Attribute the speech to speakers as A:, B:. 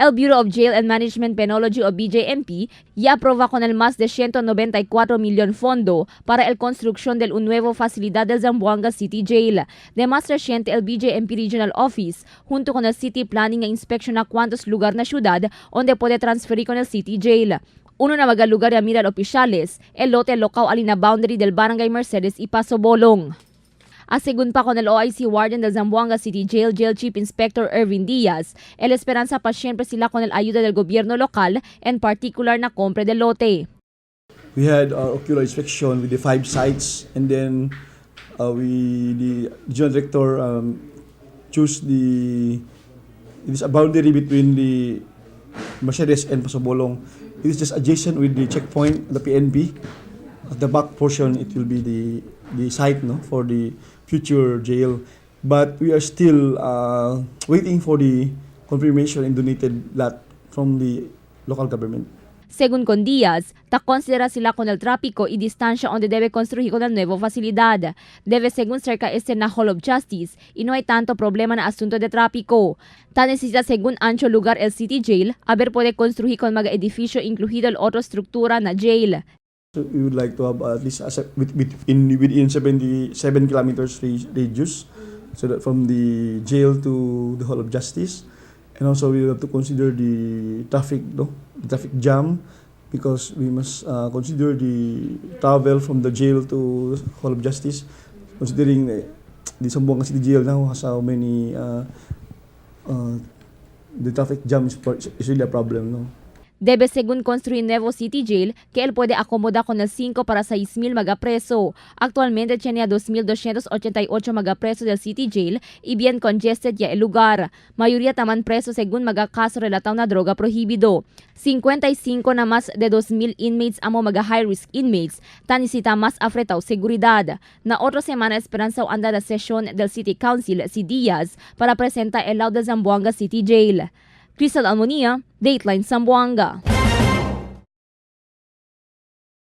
A: El Bureau of Jail and Management Penology o BJMP ya aprova con el más de 194 milyon fondo para el construcción del un nuevo facilidad del Zamboanga City Jail. De más reciente, el BJMP Regional Office, junto con el City Planning, inspecciona cuántos lugar na ciudad donde puede transferir con el City Jail. Uno na mga lugar ya mira oficiales, el lote local alina boundary del Barangay Mercedes y Paso Bolong. Asegun pa con el OIC Warden del Zamboanga City Jail, Jail Chief Inspector Ervin Diaz, el esperanza pa siyempre sila con el ayuda del gobierno lokal, en particular na compra del lote.
B: We had our ocular inspection with the 5 sites, and then the General Director chose this a boundary between the Mercedes and Paso Bolong. It is just adjacent with the checkpoint, the PNP. At the back portion, it will be the site for the future jail. But we are still waiting for the confirmation and donated lot from the local government.
A: Según con Diaz, considera sila con el tráfico y distancia donde debe construir con el nuevo facilidad. Debe según cerca na Hall of Justice y no hay tanto problema na asunto de tráfico. Ta necesita según ancho lugar el City Jail, haber puede construir con mga edificio incluido el otro estructura na jail.
B: So we would like to have at least within 77 kilometers radius, so that from the jail to the Hall of Justice. And also we have to consider the traffic jam, because we must consider the travel from the jail to the Hall of Justice, considering the Zamboanga City Jail now has how many the traffic jam is really a problem, no?
A: Debe según construir nuevo City Jail que él puede acomodar con el 5 para 6,000 mga preso. Actualmente tiene 2,288 mga preso del City Jail y bien congested ya el lugar. Mayoría taman preso según mga kaso relataw na droga prohibido. 55 na mas de 2,000 inmates amo mga high-risk inmates, tanisita mas afritaw seguridad. Na otra semana esperanza anda la session del City Council si Diaz para presenta el lado de Zamboanga City Jail. Crystal Almonia, Dateline Zamboanga.